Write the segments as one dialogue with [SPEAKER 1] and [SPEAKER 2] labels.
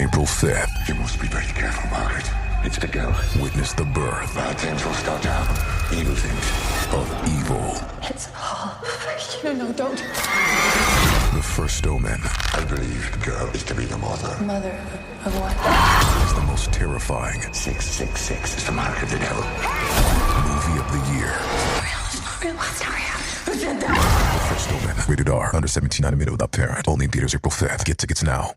[SPEAKER 1] April 5th.
[SPEAKER 2] You must be very careful, Margaret. It's the girl.
[SPEAKER 1] Witness the birth.
[SPEAKER 2] Bad things will start to happen. Evil things.
[SPEAKER 1] Of evil.
[SPEAKER 3] It's all for you. No, don't.
[SPEAKER 1] The first omen.
[SPEAKER 2] I believe the girl is to be the mother.
[SPEAKER 3] Mother of what?
[SPEAKER 1] Is the most terrifying.
[SPEAKER 2] 666 is the mark of the devil.
[SPEAKER 1] Movie of the year.
[SPEAKER 3] Real. What's not real? Who did that?
[SPEAKER 1] The first omen. Rated R. Under 17 animated without parent. Only in theaters April 5th. Get tickets now.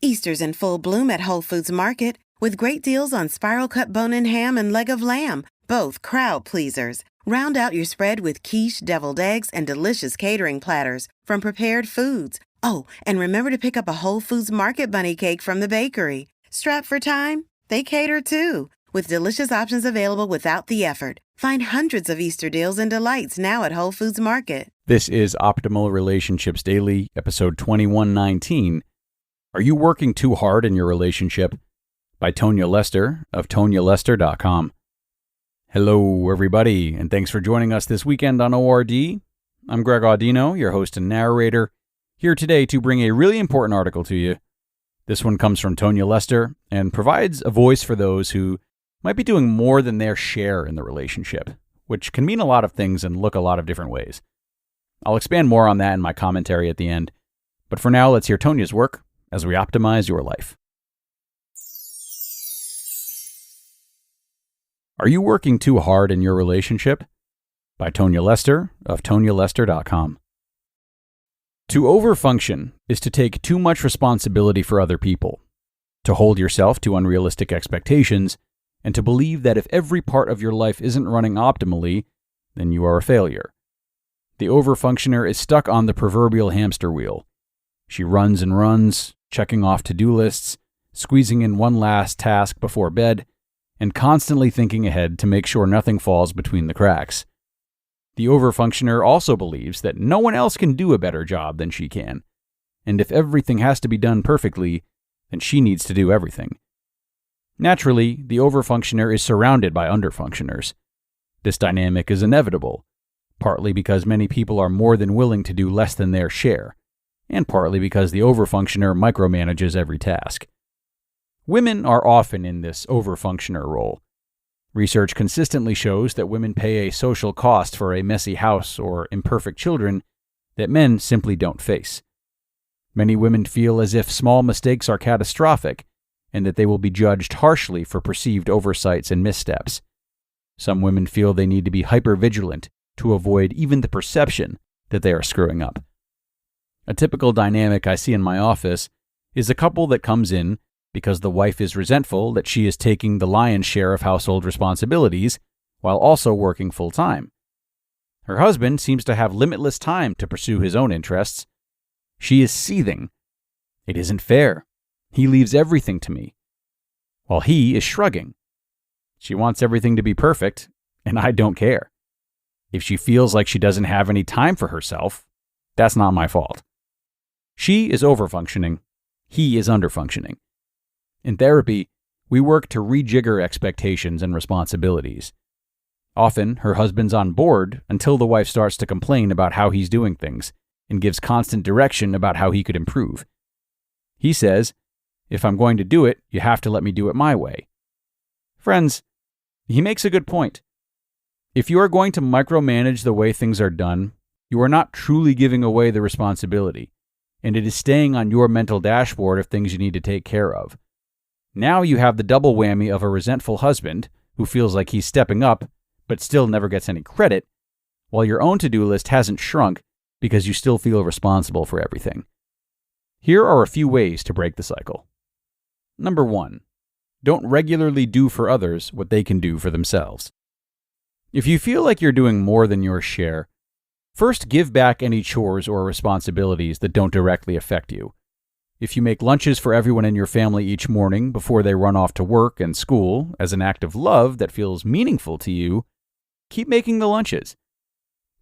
[SPEAKER 4] Easter's in full bloom at Whole Foods Market with great deals on spiral cut bone-in ham and leg of lamb, both crowd pleasers. Round out your spread with quiche, deviled eggs, and delicious catering platters from Prepared Foods. Oh, and remember to pick up a Whole Foods Market bunny cake from the bakery. Strapped for time? They cater too, with delicious options available without the effort. Find hundreds of Easter deals and delights now at Whole Foods Market.
[SPEAKER 5] This is Optimal Relationships Daily, episode 2119. Are you working too hard in your relationship? By Tonya Lester of TonyaLester.com. Hello, everybody, and thanks for joining us this weekend on ORD. I'm Greg Audino, your host and narrator, here today to bring a really important article to you. This one comes from Tonya Lester and provides a voice for those who might be doing more than their share in the relationship, which can mean a lot of things and look a lot of different ways. I'll expand more on that in my commentary at the end, but for now, let's hear Tonya's work as we optimize your life. Are you working too hard in your relationship? By Tonya Lester of TonyaLester.com. To overfunction is to take too much responsibility for other people, to hold yourself to unrealistic expectations, and to believe that if every part of your life isn't running optimally, then you are a failure. The overfunctioner is stuck on the proverbial hamster wheel. She runs and runs, checking off to-do lists, squeezing in one last task before bed, and constantly thinking ahead to make sure nothing falls between the cracks. The overfunctioner also believes that no one else can do a better job than she can, and if everything has to be done perfectly, then she needs to do everything. Naturally, the overfunctioner is surrounded by underfunctioners. This dynamic is inevitable, partly because many people are more than willing to do less than their share, and partly because the overfunctioner micromanages every task. Women are often in this overfunctioner role. Research consistently shows that women pay a social cost for a messy house or imperfect children that men simply don't face. Many women feel as if small mistakes are catastrophic and that they will be judged harshly for perceived oversights and missteps. Some women feel they need to be hypervigilant to avoid even the perception that they are screwing up. A typical dynamic I see in my office is a couple that comes in because the wife is resentful that she is taking the lion's share of household responsibilities while also working full-time. Her husband seems to have limitless time to pursue his own interests. She is seething. It isn't fair. He leaves everything to me. While he is shrugging. She wants everything to be perfect, and I don't care. If she feels like she doesn't have any time for herself, that's not my fault. She is overfunctioning. He is underfunctioning. In therapy, we work to rejigger expectations and responsibilities. Often, her husband's on board until the wife starts to complain about how he's doing things and gives constant direction about how he could improve. He says, "If I'm going to do it, you have to let me do it my way." Friends, he makes a good point. If you are going to micromanage the way things are done, you are not truly giving away the responsibility, and it is staying on your mental dashboard of things you need to take care of. Now you have the double whammy of a resentful husband who feels like he's stepping up but still never gets any credit, while your own to-do list hasn't shrunk because you still feel responsible for everything. Here are a few ways to break the cycle. Number 1, don't regularly do for others what they can do for themselves. If you feel like you're doing more than your share, first give back any chores or responsibilities that don't directly affect you. If you make lunches for everyone in your family each morning before they run off to work and school as an act of love that feels meaningful to you, keep making the lunches.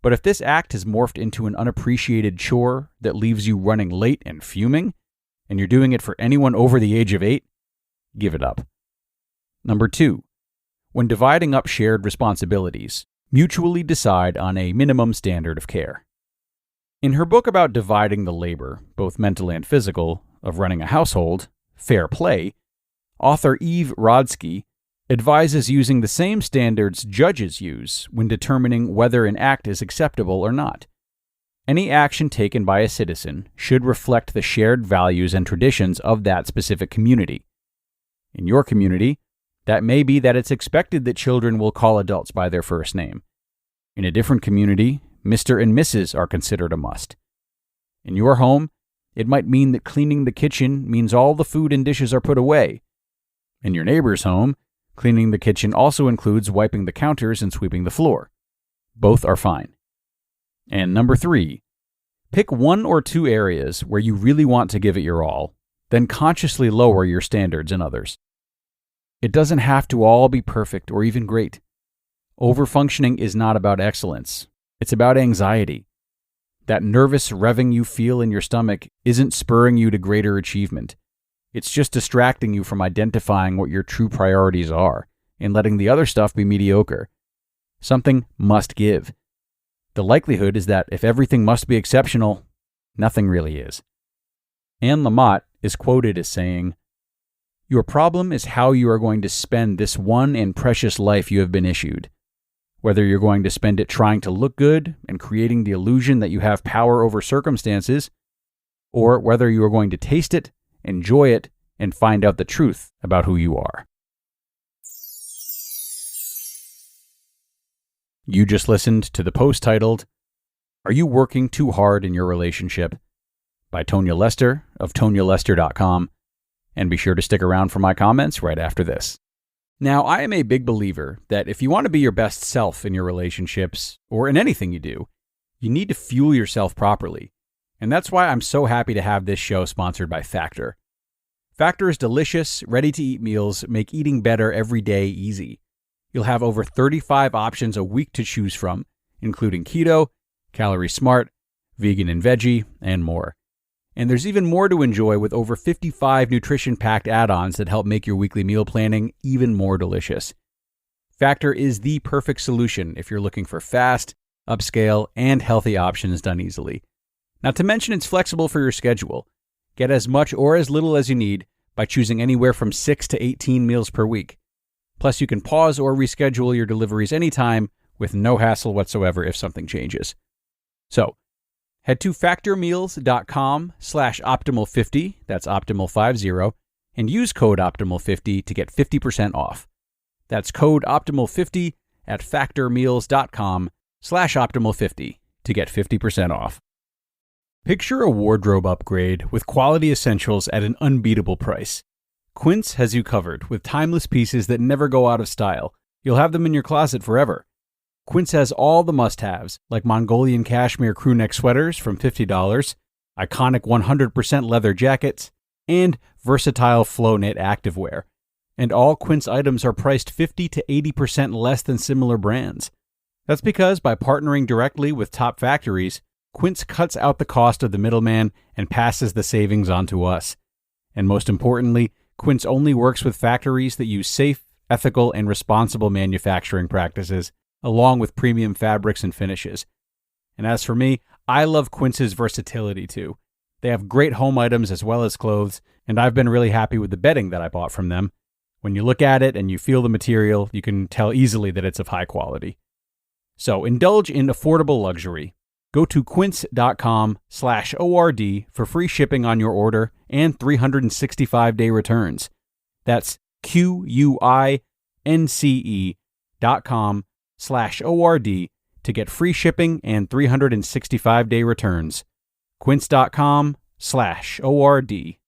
[SPEAKER 5] But if this act has morphed into an unappreciated chore that leaves you running late and fuming, and you're doing it for anyone over the age of 8, give it up. Number 2, when dividing up shared responsibilities, mutually decide on a minimum standard of care. In her book about dividing the labor, both mental and physical, of running a household, fair play, author Eve Rodsky advises using the same standards judges use when determining whether an act is acceptable or not. Any action taken by a citizen should reflect the shared values and traditions of that specific community. In your community, that may be that it's expected that children will call adults by their first name. In a different community, Mr. and Mrs. are considered a must. In your home, it might mean that cleaning the kitchen means all the food and dishes are put away. In your neighbor's home, cleaning the kitchen also includes wiping the counters and sweeping the floor. Both are fine. And number 3, pick 1 or 2 areas where you really want to give it your all, then consciously lower your standards in others. It doesn't have to all be perfect or even great. Overfunctioning is not about excellence. It's about anxiety. That nervous revving you feel in your stomach isn't spurring you to greater achievement. It's just distracting you from identifying what your true priorities are and letting the other stuff be mediocre. Something must give. The likelihood is that if everything must be exceptional, nothing really is. Anne Lamott is quoted as saying, "Your problem is how you are going to spend this one and precious life you have been issued. Whether you're going to spend it trying to look good and creating the illusion that you have power over circumstances, or whether you are going to taste it, enjoy it, and find out the truth about who you are." You just listened to the post titled, "Are You Working Too Hard in Your Relationship?" by Tonya Lester of TonyaLester.com, and be sure to stick around for my comments right after this. Now, I am a big believer that if you want to be your best self in your relationships, or in anything you do, you need to fuel yourself properly. And that's why I'm so happy to have this show sponsored by Factor. Factor's delicious, ready-to-eat meals make eating better every day easy. You'll have over 35 options a week to choose from, including keto, calorie smart, vegan and veggie, and more. And there's even more to enjoy with over 55 nutrition-packed add-ons that help make your weekly meal planning even more delicious. Factor is the perfect solution if you're looking for fast, upscale, and healthy options done easily. Not to mention it's flexible for your schedule. Get as much or as little as you need by choosing anywhere from 6 to 18 meals per week. Plus, you can pause or reschedule your deliveries anytime with no hassle whatsoever if something changes. So, head to factormeals.com/optimal50, that's optimal50, and use code optimal50 to get 50% off. That's code optimal50 at factormeals.com/optimal50 to get 50% off. Picture a wardrobe upgrade with quality essentials at an unbeatable price. Quince has you covered with timeless pieces that never go out of style. You'll have them in your closet forever. Quince has all the must-haves, like Mongolian cashmere crewneck sweaters from $50, iconic 100% leather jackets, and versatile flow knit activewear. And all Quince items are priced 50 to 80% less than similar brands. That's because by partnering directly with top factories, Quince cuts out the cost of the middleman and passes the savings on to us. And most importantly, Quince only works with factories that use safe, ethical, and responsible manufacturing practices, along with premium fabrics and finishes. And as for me, I love Quince's versatility too. They have great home items as well as clothes, and I've been really happy with the bedding that I bought from them. When you look at it and you feel the material, you can tell easily that it's of high quality. So indulge in affordable luxury. Go to quince.com/ORD for free shipping on your order and 365-day returns. That's QUINCE.com/ORD to get free shipping and 365-day returns. Quince.com/ORD.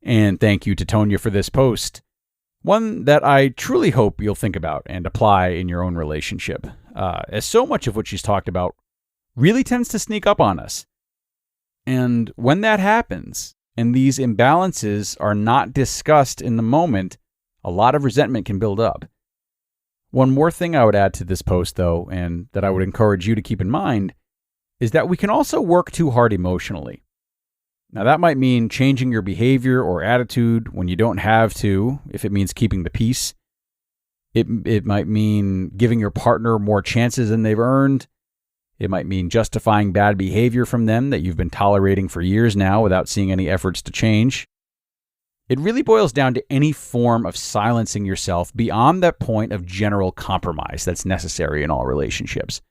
[SPEAKER 5] And thank you to Tonya for this post. One that I truly hope you'll think about and apply in your own relationship, as so much of what she's talked about really tends to sneak up on us. And when that happens, and these imbalances are not discussed in the moment, a lot of resentment can build up. One more thing I would add to this post, though, and that I would encourage you to keep in mind, is that we can also work too hard emotionally. Now, that might mean changing your behavior or attitude when you don't have to, if it means keeping the peace. It might mean giving your partner more chances than they've earned. It might mean justifying bad behavior from them that you've been tolerating for years now without seeing any efforts to change. It really boils down to any form of silencing yourself beyond that point of general compromise that's necessary in all relationships.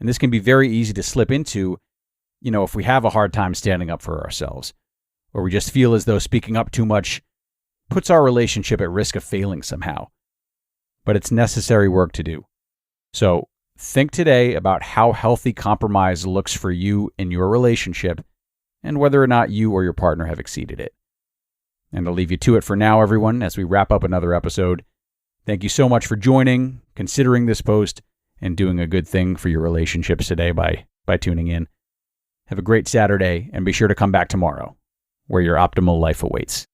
[SPEAKER 5] And this can be very easy to slip into, if we have a hard time standing up for ourselves, or we just feel as though speaking up too much puts our relationship at risk of failing somehow. But it's necessary work to do. So think today about how healthy compromise looks for you in your relationship and whether or not you or your partner have exceeded it. And I'll leave you to it for now, everyone, as we wrap up another episode. Thank you so much for joining, considering this post, and doing a good thing for your relationships today by tuning in. Have a great Saturday, and be sure to come back tomorrow, where your optimal life awaits.